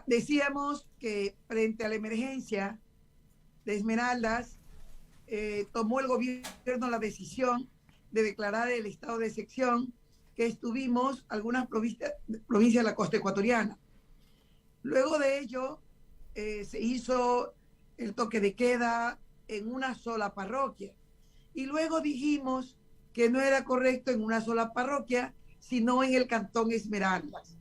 Decíamos que frente a la emergencia de Esmeraldas, tomó el gobierno la decisión de declarar el estado de excepción, que estuvimos algunas provincias de la costa ecuatoriana. Luego de ello, se hizo el toque de queda en una sola parroquia. Y luego dijimos que no era correcto en una sola parroquia, sino en el cantón Esmeraldas.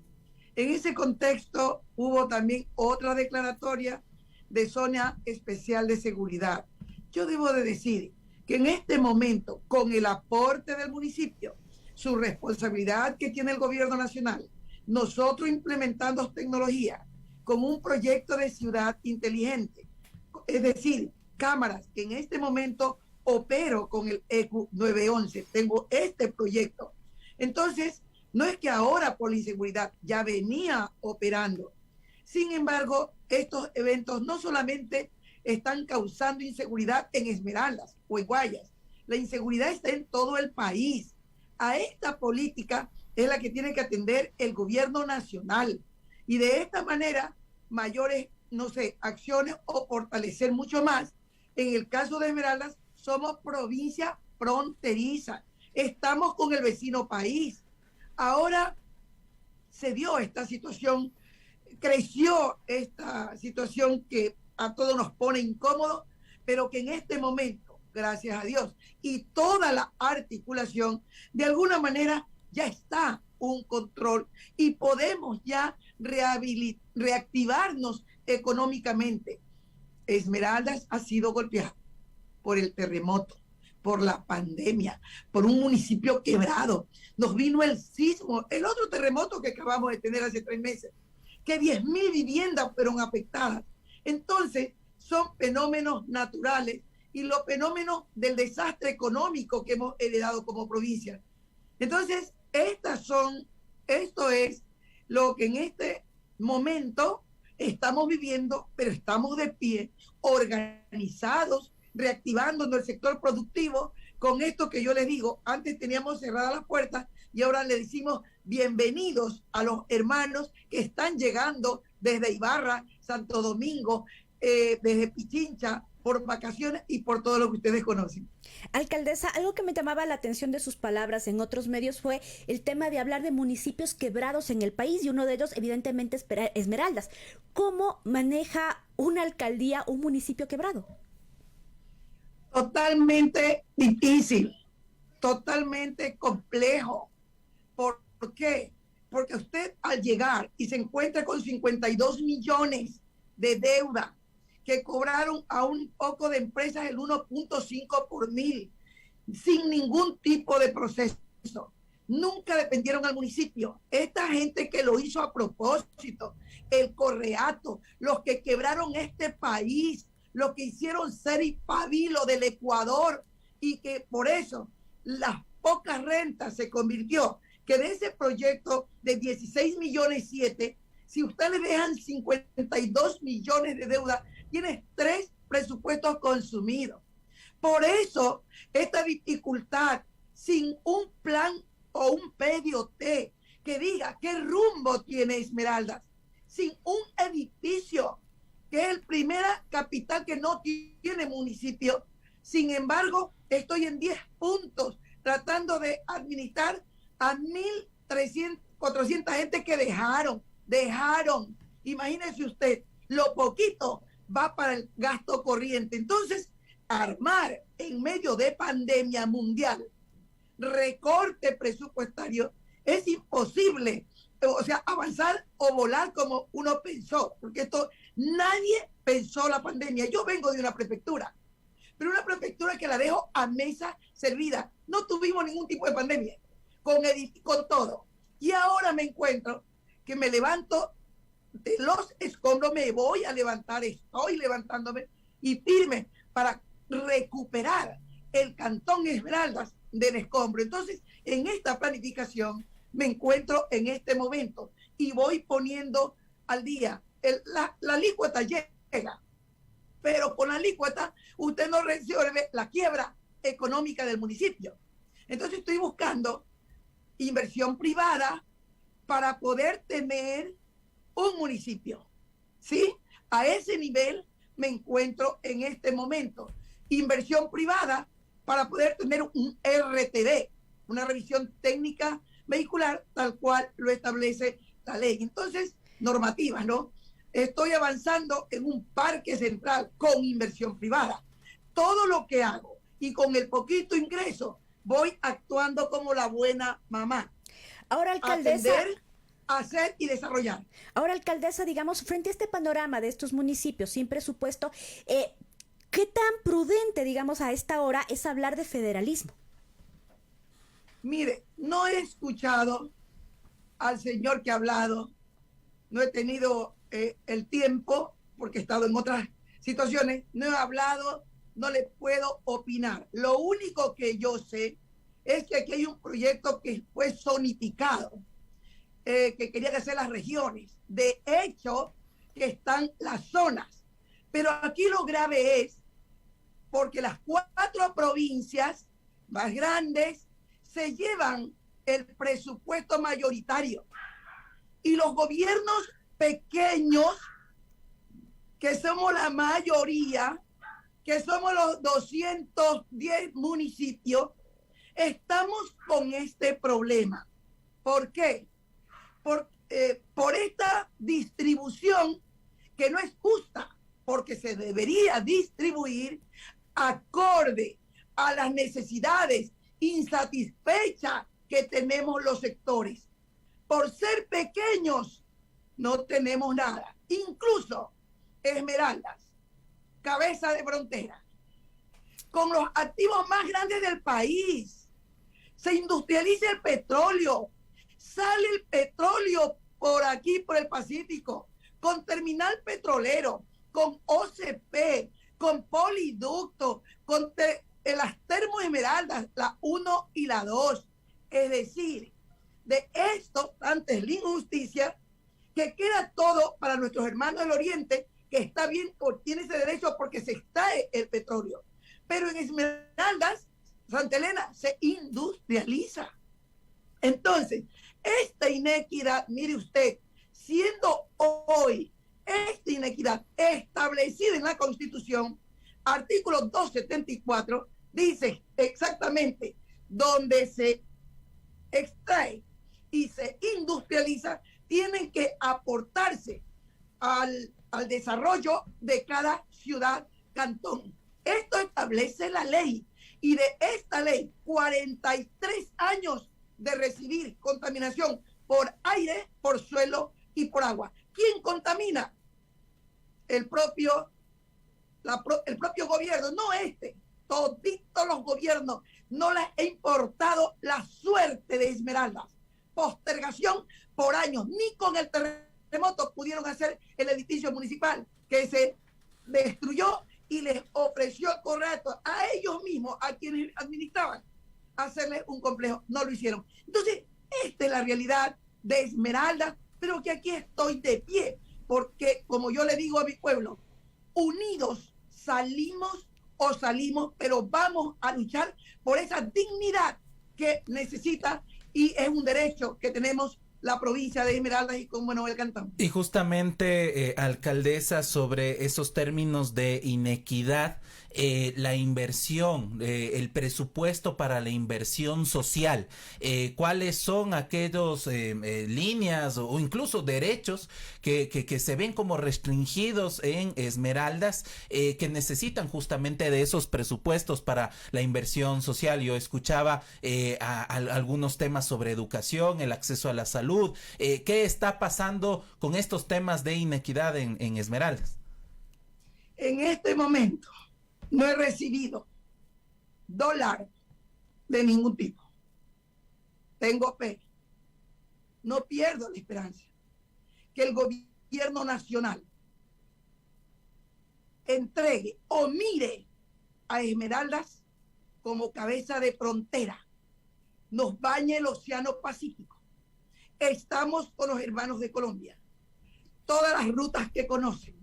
En ese contexto hubo también otra declaratoria de zona especial de seguridad. Yo debo de decir que en este momento, con el aporte del municipio, su responsabilidad que tiene el gobierno nacional, nosotros implementando tecnología con un proyecto de ciudad inteligente, es decir, cámaras que en este momento opero con el ECU 911, tengo este proyecto. Entonces, no es que ahora por la inseguridad ya venía operando. Sin embargo, estos eventos no solamente están causando inseguridad en Esmeraldas o en Guayas, la inseguridad está en todo el país. A esta política es la que tiene que atender el gobierno nacional y de esta manera mayores, no sé, acciones o fortalecer mucho más. En el caso de Esmeraldas, somos provincia fronteriza, estamos con el vecino país. Ahora se dio esta situación, creció esta situación que a todos nos pone incómodos, pero que en este momento, gracias a Dios, y toda la articulación, de alguna manera ya está un control y podemos ya reactivarnos económicamente. Esmeraldas ha sido golpeada por el terremoto, por la pandemia, por un municipio quebrado. Nos vino el sismo, el otro terremoto que acabamos de tener hace 3 meses, que 10,000 viviendas fueron afectadas. Entonces, son fenómenos naturales y los fenómenos del desastre económico que hemos heredado como provincia. Entonces, esto es lo que en este momento estamos viviendo, pero estamos de pie, organizados, reactivando el sector productivo con esto que yo les digo. Antes teníamos cerradas las puertas y ahora le decimos bienvenidos a los hermanos que están llegando desde Ibarra, Santo Domingo, desde Pichincha, por vacaciones y por todo lo que ustedes conocen. Alcaldesa, algo que me llamaba la atención de sus palabras en otros medios fue el tema de hablar de municipios quebrados en el país y uno de ellos evidentemente es Esmeraldas. ¿Cómo maneja una alcaldía un municipio quebrado? Totalmente difícil, totalmente complejo. ¿Por qué? Porque usted al llegar y se encuentra con 52 millones de deuda que cobraron a un poco de empresas el 1.5 por mil, sin ningún tipo de proceso. Nunca dependieron al municipio. Esta gente que lo hizo a propósito, el Correato, los que quebraron este país, los que hicieron ser y pabilo del Ecuador y que por eso las pocas rentas se convirtió, que de ese proyecto de 16 millones 7, si usted le dejan 52 millones de deuda, tienes 3 presupuestos consumidos. Por eso, esta dificultad, sin un plan o un PDOT que diga qué rumbo tiene Esmeraldas, sin un edificio, que es el primera capital que no tiene municipio. Sin embargo, estoy en 10 puntos tratando de administrar a 1,400 gente que dejaron. Imagínese usted, lo poquito va para el gasto corriente. Entonces, armar en medio de pandemia mundial, recorte presupuestario, es imposible. O sea, avanzar o volar como uno pensó, porque esto nadie pensó la pandemia. Yo vengo de una prefectura, pero una prefectura que la dejo a mesa servida. No tuvimos ningún tipo de pandemia, con todo. Y ahora me encuentro que me levanto de los escombros, me voy a levantar, estoy levantándome y firme para recuperar el cantón Esmeraldas del escombro. Entonces, en esta planificación me encuentro en este momento y voy poniendo al día. La alícuota llega, pero con la alícuota usted no resuelve la quiebra económica del municipio. Entonces estoy buscando inversión privada para poder tener un municipio. ¿Sí? A ese nivel me encuentro en este momento. Inversión privada para poder tener un RTD, una revisión técnica vehicular, tal cual lo establece la ley. Entonces, normativas, ¿no? Estoy avanzando en un parque central con inversión privada. Todo lo que hago y con el poquito ingreso voy actuando como la buena mamá. Ahora, alcaldesa, atender, hacer y desarrollar. Ahora, alcaldesa, digamos, frente a este panorama de estos municipios sin presupuesto, ¿qué tan prudente, digamos, a esta hora es hablar de federalismo? Mire, no he escuchado al señor que ha hablado, no he tenido el tiempo, porque he estado en otras situaciones, no he hablado, no le puedo opinar. Lo único que yo sé es que aquí hay un proyecto que fue zonificado, que querían hacer las regiones. De hecho, que están las zonas. Pero aquí lo grave es porque las 4 provincias más grandes se llevan el presupuesto mayoritario y los gobiernos pequeños, que somos la mayoría, que somos los 210 municipios, estamos con este problema. ¿Por qué? Por esta distribución que no es justa, porque se debería distribuir acorde a las necesidades insatisfechas que tenemos los sectores. Por ser pequeños, no tenemos nada. Incluso Esmeraldas, cabeza de frontera, con los activos más grandes del país, se industrializa el petróleo, sale el petróleo por aquí, por el Pacífico, con terminal petrolero, con OCP, con poliducto, con las termoesmeraldas, la 1 y la 2. Es decir, de esto, antes la injusticia, que queda todo para nuestros hermanos del Oriente, que está bien, tiene ese derecho porque se extrae el petróleo. Pero en Esmeraldas, Santa Elena, se industrializa. Entonces, esta inequidad, mire usted, siendo hoy esta inequidad establecida en la Constitución, artículo 274, dice exactamente donde se extrae y se industrializa, tienen que aportarse al desarrollo de cada ciudad, cantón. Esto establece la ley, y de esta ley, 43 años de recibir contaminación por aire, por suelo y por agua. ¿Quién contamina? El propio gobierno, no este. Toditos los gobiernos. No les ha importado la suerte de Esmeraldas. Postergación por años. Ni con el terremoto pudieron hacer el edificio municipal, que se destruyó, y les ofreció el correcto a ellos mismos, a quienes administraban, hacerles un complejo. No lo hicieron. Entonces, esta es la realidad de Esmeraldas, pero que aquí estoy de pie, porque como yo le digo a mi pueblo, unidos salimos, pero vamos a luchar por esa dignidad que necesita y es un derecho que tenemos la provincia de Esmeraldas y con Manuel Cantón. Y justamente, alcaldesa, sobre esos términos de inequidad, la inversión, el presupuesto para la inversión social, ¿cuáles son aquellos líneas o incluso derechos que se ven como restringidos en Esmeraldas, que necesitan justamente de esos presupuestos para la inversión social? Yo escuchaba algunos temas sobre educación, el acceso a la salud. ¿Qué está pasando con estos temas de inequidad en Esmeraldas? En este momento no he recibido dólar de ningún tipo. Tengo fe. No pierdo la esperanza que el gobierno nacional entregue o mire a Esmeraldas como cabeza de frontera, nos bañe el Océano Pacífico. Estamos con los hermanos de Colombia. Todas las rutas que conocen,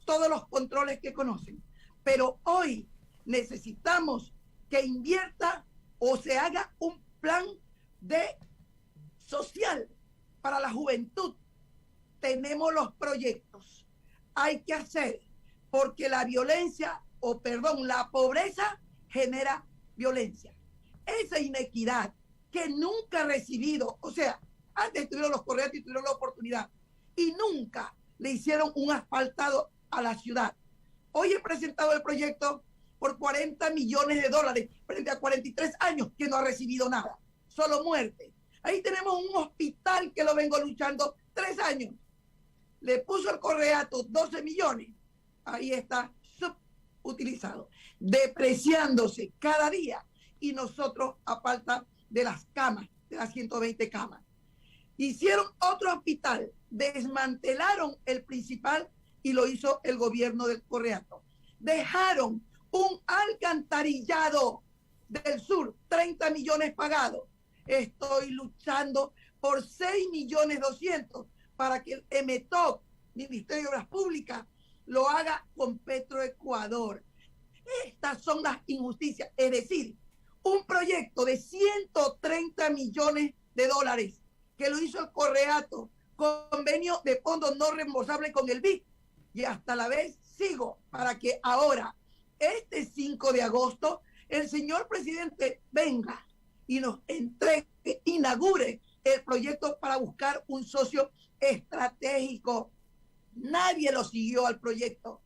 todos los controles que conocen. Pero hoy necesitamos que invierta o se haga un plan social para la juventud. tenemos los proyectos. Hay que hacer, porque la violencia, la pobreza genera violencia. Esa inequidad que nunca ha recibido, o sea, antes tuvieron los correos y tuvieron la oportunidad, y nunca le hicieron un asfaltado a la ciudad. Hoy he presentado el proyecto por $40 millones frente a 43 años que no ha recibido nada, solo muerte. Ahí tenemos un hospital que lo vengo luchando 3 años. Le puso el Correato 12 millones. Ahí está subutilizado, depreciándose cada día. Y nosotros a falta de las camas, de las 120 camas. Hicieron otro hospital, desmantelaron el principal y lo hizo el gobierno del Correato. Dejaron un alcantarillado del sur, 30 millones pagados. Estoy luchando por 6.200.000 para que el EMETOC, Ministerio de Obras Públicas, lo haga con Petroecuador. Estas son las injusticias. Es decir, un proyecto de $130 millones que lo hizo el Correato, convenio de fondos no reembolsables con el BID. Y hasta la vez sigo para que ahora, este 5 de agosto, el señor presidente venga y nos entregue, inaugure el proyecto para buscar un socio estratégico. Nadie lo siguió al proyecto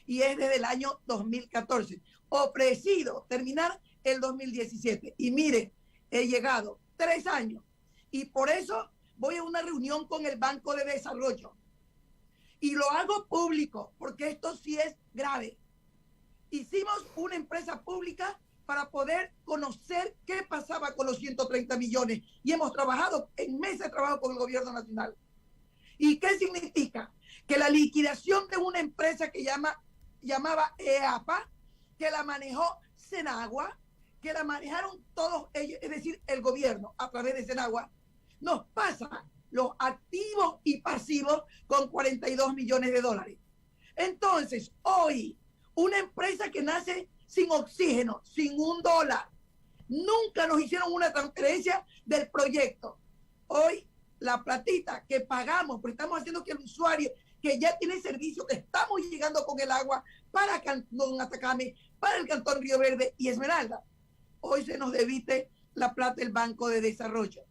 y es desde el año 2014, ofrecido terminar el 2017. Y mire, he llegado 3 años y por eso voy a una reunión con el Banco de Desarrollo y lo hago público porque esto sí es grave. Hicimos una empresa pública para poder conocer qué pasaba con los 130 millones y hemos trabajado en meses de trabajo con el gobierno nacional. ¿Y qué significa? Que la liquidación de una empresa que llamaba EAPA, que la manejó Senagua, que la manejaron todos ellos, es decir, el gobierno a través de Senagua, nos pasa los activos y pasivos con $42 millones. Entonces, hoy, una empresa que nace sin oxígeno, sin $1, nunca nos hicieron una transferencia del proyecto. Hoy, la platita que pagamos, porque estamos haciendo que el usuario que ya tiene servicio, que estamos llegando con el agua para Cantón Atacame, para el Cantón Río Verde y Esmeralda, hoy se nos debite la plata del Banco de Desarrollo.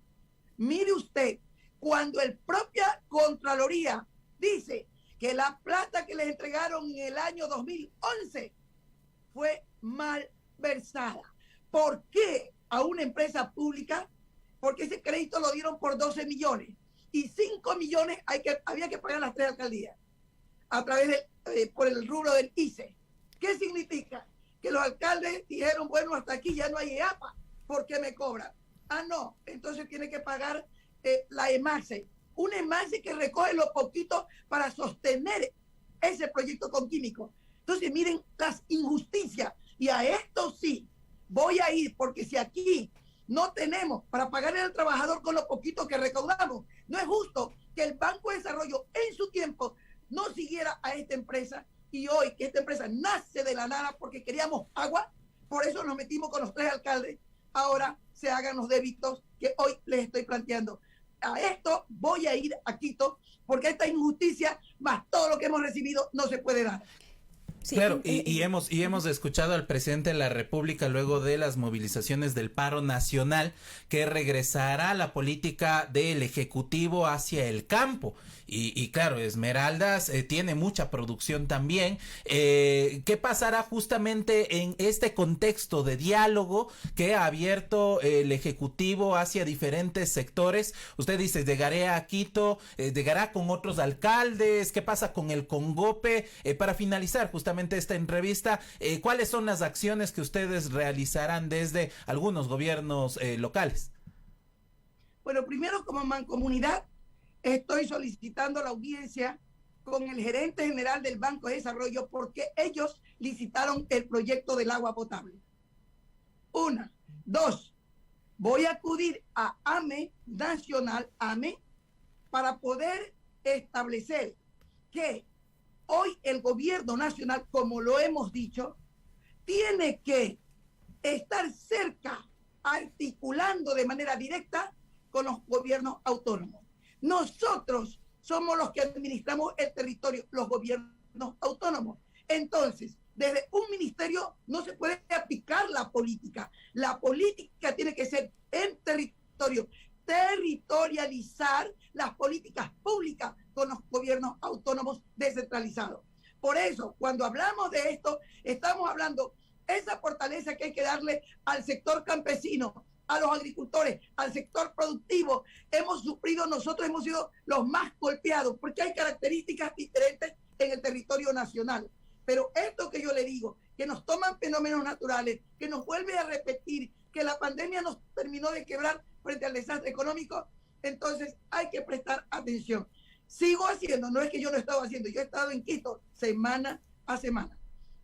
Mire usted, cuando el propia Contraloría dice que la plata que les entregaron en el año 2011 fue mal versada. ¿Por qué a una empresa pública? Porque ese crédito lo dieron por 12 millones y 5 millones había que pagar las 3 alcaldías a través por el rubro del ICE. ¿Qué significa? Que los alcaldes dijeron, bueno, hasta aquí ya no hay EAPA, ¿por qué me cobran? Ah, no, entonces tiene que pagar la EMACE, una EMACE que recoge lo poquito para sostener ese proyecto con químicos. Entonces, miren las injusticias, y a esto sí voy a ir, porque si aquí no tenemos para pagarle al trabajador con lo poquito que recaudamos, no es justo que el Banco de Desarrollo en su tiempo no siguiera a esta empresa, y hoy que esta empresa nace de la nada porque queríamos agua, por eso nos metimos con los 3 alcaldes, ahora se hagan los débitos que hoy les estoy planteando. A esto voy a ir a Quito, porque esta injusticia, más todo lo que hemos recibido, no se puede dar. Sí, claro, y hemos escuchado al presidente de la República luego de las movilizaciones del paro nacional que regresará la política del Ejecutivo hacia el campo. Y claro, Esmeraldas tiene mucha producción también. ¿Qué pasará justamente en este contexto de diálogo que ha abierto el Ejecutivo hacia diferentes sectores? Usted dice, llegaré a Quito, llegará con otros alcaldes. ¿Qué pasa con el Congope? Para finalizar justamente esta entrevista, ¿cuáles son las acciones que ustedes realizarán desde algunos gobiernos locales? Bueno, primero, como mancomunidad, estoy solicitando la audiencia con el gerente general del Banco de Desarrollo porque ellos licitaron el proyecto del agua potable. 1. 2. Voy a acudir a AME Nacional, AME, para poder establecer que hoy el gobierno nacional, como lo hemos dicho, tiene que estar cerca, articulando de manera directa con los gobiernos autónomos. Nosotros somos los que administramos el territorio, los gobiernos autónomos. Entonces, desde un ministerio no se puede aplicar la política. La política tiene que ser en territorio, territorializar las políticas públicas con los gobiernos autónomos descentralizados. Por eso, cuando hablamos de esto, estamos hablando esa fortaleza que hay que darle al sector campesino, a los agricultores, al sector productivo. Nosotros hemos sido los más golpeados porque hay características diferentes en el territorio nacional. Pero esto que yo le digo, que nos toman fenómenos naturales, que nos vuelve a repetir, que la pandemia nos terminó de quebrar frente al desastre económico, entonces hay que prestar atención. Sigo haciendo, no es que yo no he estado haciendo, yo he estado en Quito semana a semana.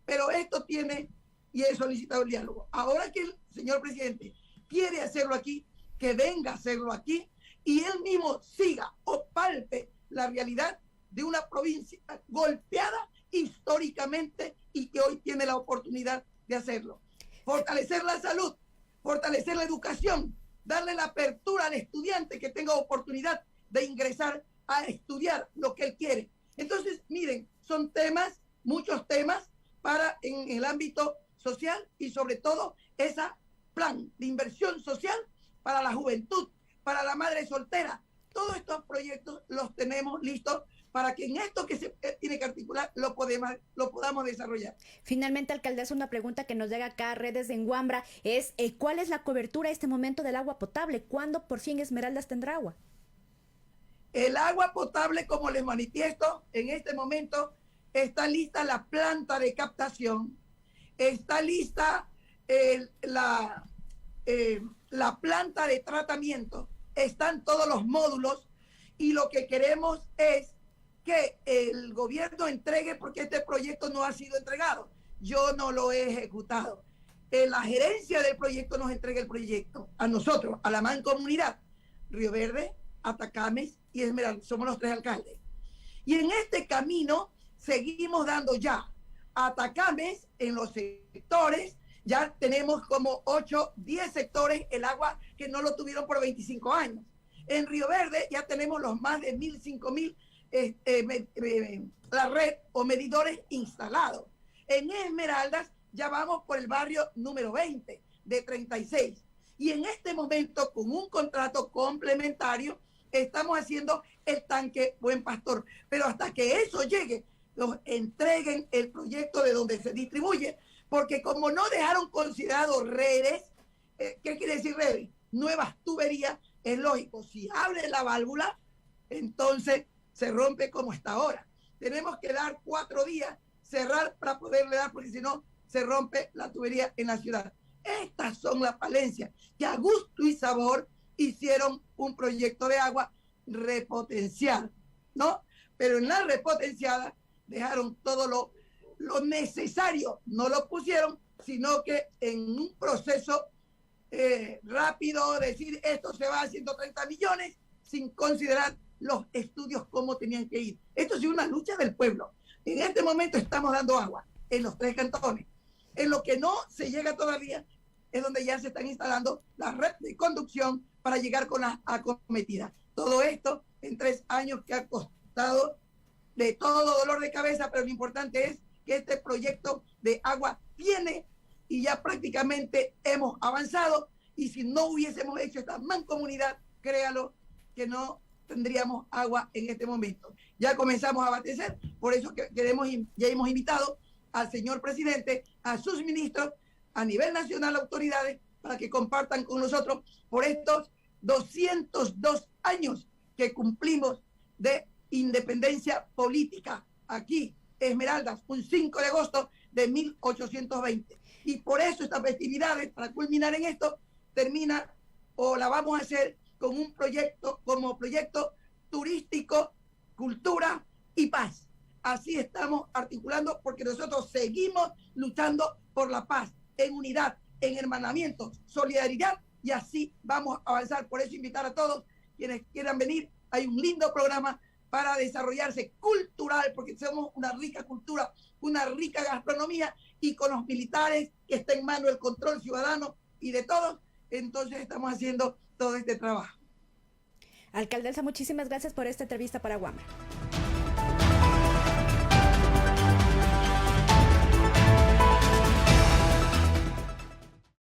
Pero esto tiene, y he solicitado el diálogo. Ahora que el señor presidente quiere hacerlo aquí, que venga a hacerlo aquí, y él mismo siga o palpe la realidad de una provincia golpeada históricamente y que hoy tiene la oportunidad de hacerlo. Fortalecer la salud, fortalecer la educación, darle la apertura al estudiante que tenga oportunidad de ingresar a estudiar lo que él quiere. Entonces, miren, son temas, muchos temas para en el ámbito social y sobre todo ese plan de inversión social para la juventud, para la madre soltera. Todos estos proyectos los tenemos listos para que en esto que se tiene que articular lo podamos desarrollar. Finalmente, alcaldesa, una pregunta que nos llega acá a redes de Enguambra es ¿cuál es la cobertura a este momento del agua potable? ¿Cuándo por fin Esmeraldas tendrá agua? El agua potable, como les manifiesto, en este momento está lista la planta de captación, está lista la planta de tratamiento, están todos los módulos y lo que queremos es que el gobierno entregue, porque este proyecto no ha sido entregado. Yo no lo he ejecutado. La gerencia del proyecto nos entrega el proyecto a nosotros, a la mancomunidad, Río Verde, Atacames y Esmeraldas. Somos los 3 alcaldes. Y en este camino seguimos dando ya a Atacames en los sectores. Ya tenemos como 8, 10 sectores el agua que no lo tuvieron por 25 años. En Río Verde ya tenemos los más de 1.000, 5.000 la red o medidores instalados. En Esmeraldas ya vamos por el barrio número 20 de 36. Y en este momento, con un contrato complementario, estamos haciendo el tanque Buen Pastor. Pero hasta que eso llegue, nos entreguen el proyecto de donde se distribuye, porque como no dejaron considerados redes, ¿qué quiere decir redes? Nuevas tuberías, es lógico. Si abre la válvula, entonces se rompe como está ahora. Tenemos que dar 4 días, cerrar para poderle dar, porque si no, se rompe la tubería en la ciudad. Estas son las falencias que a gusto y sabor hicieron un proyecto de agua repotencial, ¿no? Pero en la repotenciada dejaron todo lo necesario, no lo pusieron, sino que en un proceso rápido, decir esto se va a 130 millones, sin considerar los estudios cómo tenían que ir. Esto es una lucha del pueblo. En este momento estamos dando agua en los 3 cantones. En lo que no se llega todavía es donde ya se están instalando la red de conducción para llegar con la acometida. Todo esto en 3 años que ha costado de todo dolor de cabeza, pero lo importante es que este proyecto de agua tiene y ya prácticamente hemos avanzado, y si no hubiésemos hecho esta mancomunidad, créalo que no tendríamos agua en este momento. Ya comenzamos a abastecer, por eso que ya hemos invitado al señor presidente, a sus ministros, a nivel nacional, autoridades, para que compartan con nosotros por estos 202 años que cumplimos de independencia política aquí, Esmeraldas, un 5 de agosto de 1820. Y por eso estas festividades, para culminar en esto, termina o la vamos a hacer con un proyecto, como proyecto turístico, cultura y paz. Así estamos articulando, porque nosotros seguimos luchando por la paz, en unidad, en hermanamiento, solidaridad, y así vamos a avanzar. Por eso invitar a todos quienes quieran venir. Hay un lindo programa para desarrollarse cultural, porque somos una rica cultura, una rica gastronomía, y con los militares que está en mano el control ciudadano y de todos, entonces estamos haciendo todo este trabajo. Alcaldesa, muchísimas gracias por esta entrevista para Guama.